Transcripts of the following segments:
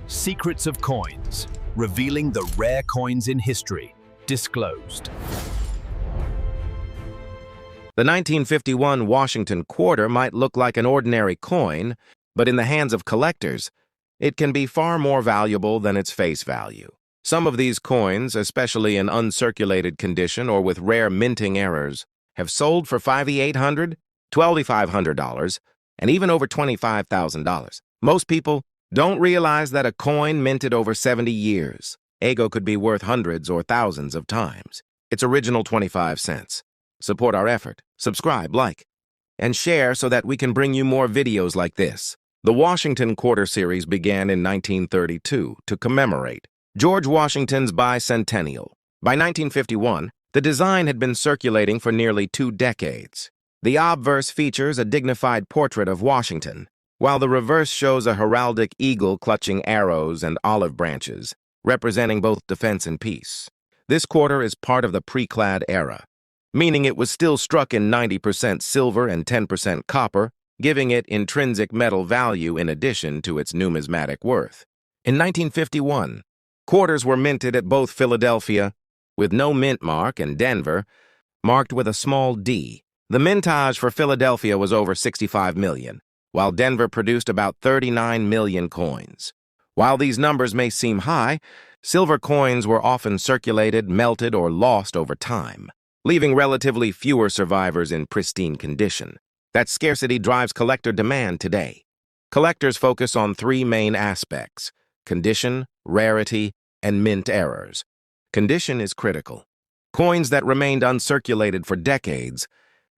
Secrets of Coins, revealing the rare coins in history, disclosed. The 1951 Washington quarter might look like an ordinary coin, but in the hands of collectors, it can be far more valuable than its face value. Some of these coins, especially in uncirculated condition or with rare minting errors, have sold for $5,800, $2,500, and even over $25,000. Most people don't realize that a coin minted over 70 years ago could be worth hundreds or thousands of times its original 25 cents. Support our effort. Subscribe, like, and share so that we can bring you more videos like this. The Washington Quarter series began in 1932 to commemorate George Washington's bicentennial. By 1951, the design had been circulating for nearly 2 decades. The obverse features a dignified portrait of Washington, while the reverse shows a heraldic eagle clutching arrows and olive branches, representing both defense and peace. This quarter is part of the pre-clad era, meaning it was still struck in 90% silver and 10% copper, giving it intrinsic metal value in addition to its numismatic worth. In 1951, quarters were minted at both Philadelphia, with no mint mark, and Denver, marked with a small d. The mintage for Philadelphia was over 65 million, while Denver produced about 39 million coins. While these numbers may seem high, silver coins were often circulated, melted, or lost over time, leaving relatively fewer survivors in pristine condition. That scarcity drives collector demand today. Collectors focus on 3 main aspects: condition, rarity, and mint errors. Condition is critical. Coins that remained uncirculated for decades,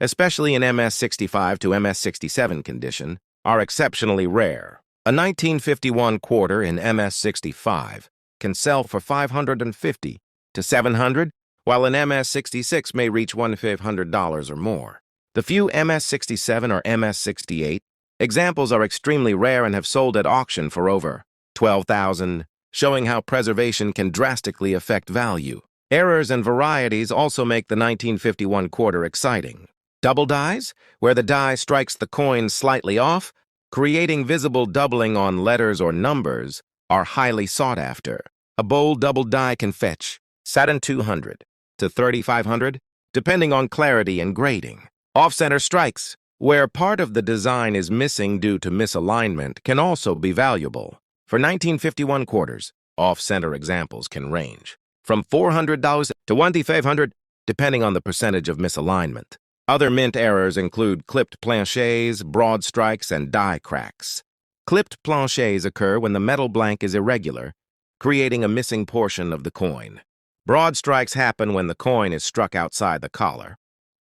especially in MS-65 to MS-67 condition, are exceptionally rare. A 1951 quarter in MS-65 can sell for $550 to $700, while an MS-66 may reach $1,500 or more. The few MS-67 or MS-68 examples are extremely rare and have sold at auction for over $12,000, showing how preservation can drastically affect value. Errors and varieties also make the 1951 quarter exciting. Double dies, where the die strikes the coin slightly off, creating visible doubling on letters or numbers, are highly sought after. A bold double die can fetch Saturn 200 to 3,500, depending on clarity and grading. Off-center strikes, where part of the design is missing due to misalignment, can also be valuable. For 1951 quarters, off-center examples can range from $400 to $2,500, depending on the percentage of misalignment. Other mint errors include clipped planchets, broad strikes, and die cracks. Clipped planchets occur when the metal blank is irregular, creating a missing portion of the coin. Broad strikes happen when the coin is struck outside the collar,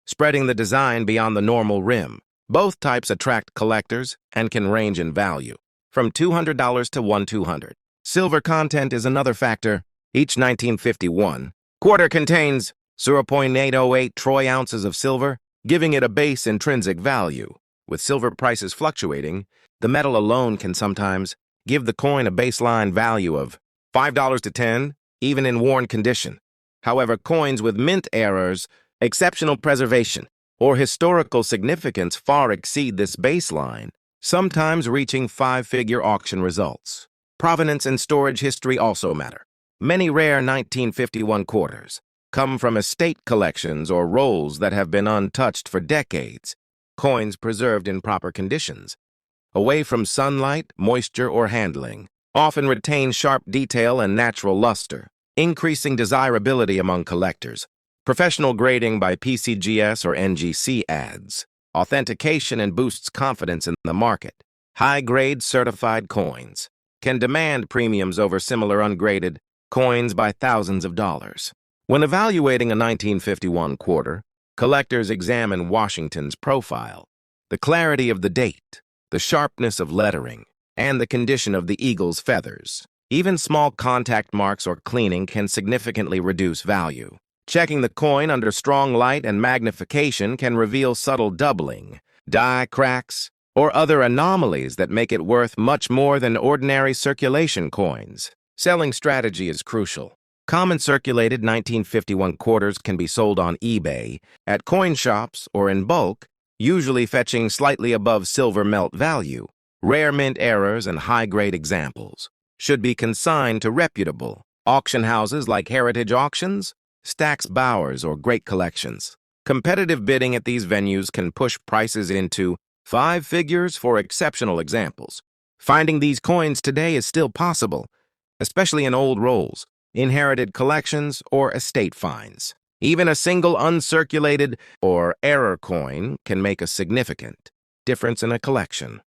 spreading the design beyond the normal rim. Both types attract collectors and can range in value from $200 to $1,200. Silver content is another factor. Each 1951 quarter contains 0.808 troy ounces of silver, giving it a base intrinsic value. With silver prices fluctuating, the metal alone can sometimes give the coin a baseline value of $5 to $10, even in worn condition. However, coins with mint errors, exceptional preservation, or historical significance far exceed this baseline, sometimes reaching 5-figure auction results. Provenance and storage history also matter. Many rare 1951 quarters come from estate collections or rolls that have been untouched for decades, coins preserved in proper conditions, away from sunlight, moisture, or handling, often retain sharp detail and natural luster, increasing desirability among collectors. Professional grading by PCGS or NGC adds authentication and boosts confidence in the market. High-grade certified coins can demand premiums over similar ungraded coins by thousands of dollars. When evaluating a 1951 quarter, collectors examine Washington's profile, the clarity of the date, the sharpness of lettering, and the condition of the eagle's feathers. Even small contact marks or cleaning can significantly reduce value. Checking the coin under strong light and magnification can reveal subtle doubling, die cracks, or other anomalies that make it worth much more than ordinary circulation coins. Selling strategy is crucial. Common circulated 1951 quarters can be sold on eBay, at coin shops, or in bulk, usually fetching slightly above silver melt value. Rare mint errors and high-grade examples should be consigned to reputable auction houses like Heritage Auctions, Stack's Bowers, or Great Collections. Competitive bidding at these venues can push prices into 5 figures for exceptional examples. Finding these coins today is still possible, especially in old rolls, inherited collections, or estate finds. Even a single uncirculated or error coin can make a significant difference in a collection.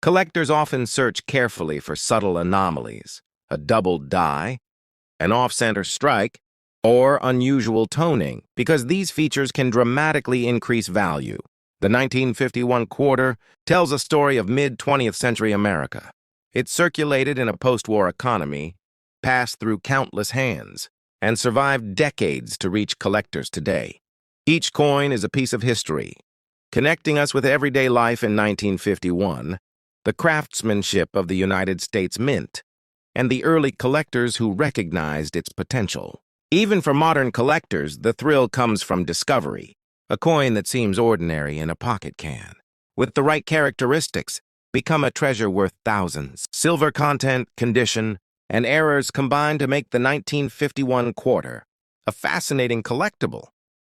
Collectors often search carefully for subtle anomalies, a doubled die, an off-center strike, or unusual toning, because these features can dramatically increase value. The 1951 quarter tells a story of mid-20th century America. It circulated in a post-war economy, passed through countless hands, and survived decades to reach collectors today. Each coin is a piece of history, connecting us with everyday life in 1951, the craftsmanship of the United States Mint, and the early collectors who recognized its potential. Even for modern collectors, the thrill comes from discovery, a coin that seems ordinary in a pocket can, with the right characteristics, become a treasure worth thousands. Silver content, condition, and errors combine to make the 1951 quarter a fascinating collectible,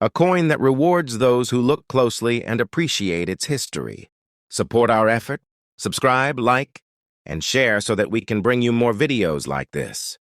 a coin that rewards those who look closely and appreciate its history. Support our effort, subscribe, like, and share so that we can bring you more videos like this.